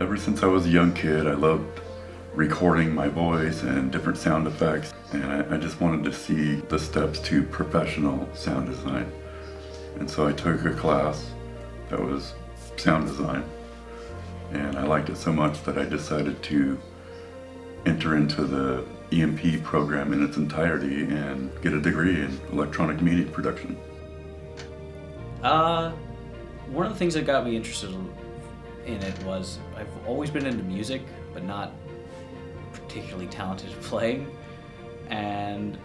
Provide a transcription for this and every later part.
Ever since I was a young kid, I loved recording my voice and different sound effects, and I just wanted to see the steps to professional sound design. And so I took a class that was sound design, and I liked it so much that I decided to enter into the EMP program in its entirety and get a degree in electronic media production. One of the things that got me interested in it was I've always been into music, but not particularly talented at playing, and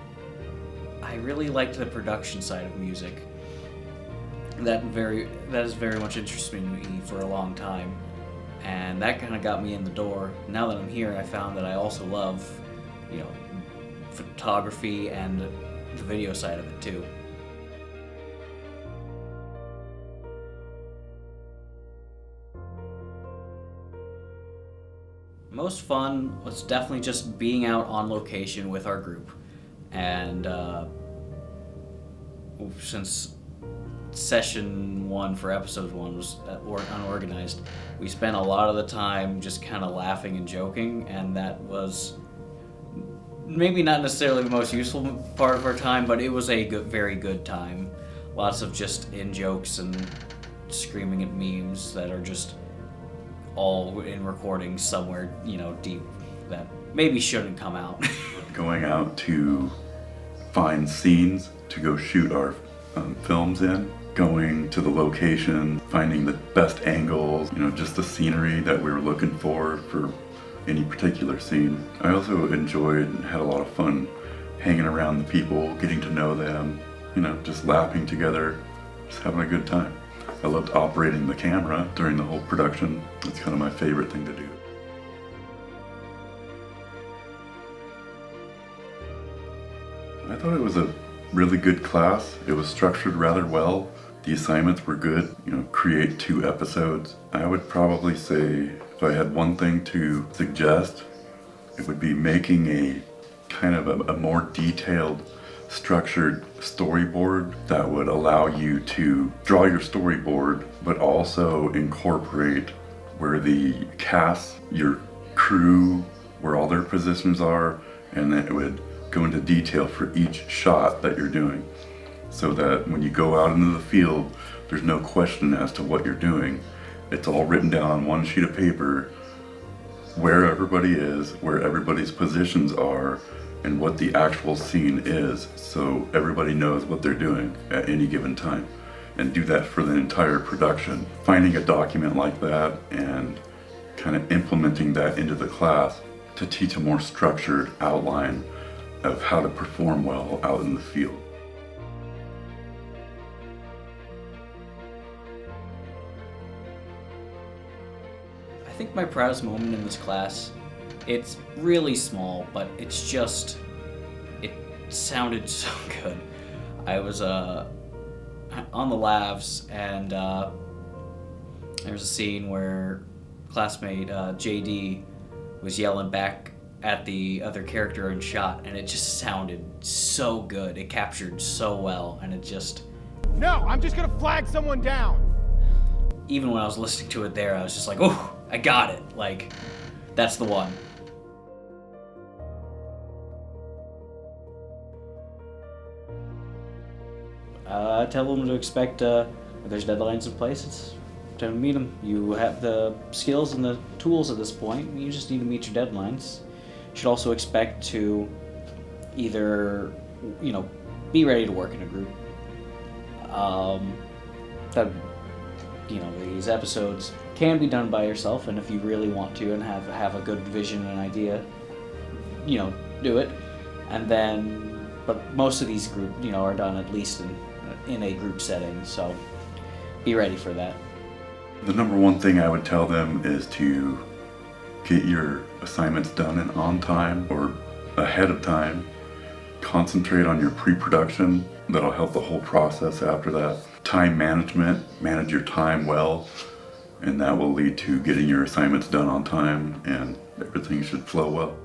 I really liked the production side of music. That has very much interested me for a long time, and that kind of got me in the door. Now that I'm here, I found that I also love, photography and the video side of it too. Most fun was definitely just being out on location with our group, and since session 1 for episode 1 was unorganized, we spent a lot of the time just kind of laughing and joking, and that was maybe not necessarily the most useful part of our time, but it was a very good time. Lots of just in-jokes and screaming at memes that are just all in recordings somewhere, deep, that maybe shouldn't come out. Going out to find scenes to go shoot our films in, going to the location, finding the best angles, just the scenery that we were looking for any particular scene. I also enjoyed and had a lot of fun hanging around the people, getting to know them, just laughing together, just having a good time. I loved operating the camera during the whole production. It's kind of my favorite thing to do. I thought it was a really good class. It was structured rather well. The assignments were good, create 2 episodes. I would probably say if I had one thing to suggest, it would be making a kind of a more detailed, structured storyboard that would allow you to draw your storyboard, but also incorporate where the cast, your crew, where all their positions are, and then it would go into detail for each shot that you're doing, so that when you go out into the field, there's no question as to what you're doing. It's all written down on one sheet of paper, where everybody is, where everybody's positions are, and what the actual scene is, so everybody knows what they're doing at any given time, and do that for the entire production. Finding a document like that and kind of implementing that into the class to teach a more structured outline of how to perform well out in the field. I think my proudest moment in this class, it's really small, but it sounded so good. I was on the labs, and there was a scene where classmate JD was yelling back at the other character in shot, and it just sounded so good. It captured so well, and it just... No, I'm just gonna flag someone down! Even when I was listening to it there, I was just like, oh, I got it. Like, that's the one. Tell them to expect, if there's deadlines in place, it's time to meet them. You have the skills and the tools at this point, you just need to meet your deadlines. You should also expect to either, be ready to work in a group. These episodes can be done by yourself, and if you really want to and have a good vision and idea, do it. And then, but most of these groups, are done at least in a group setting, so be ready for that. The number one thing I would tell them is to get your assignments done and on time or ahead of time. Concentrate on your pre-production. That'll help the whole process after that. Time management, manage your time well, and that will lead to getting your assignments done on time, and everything should flow well.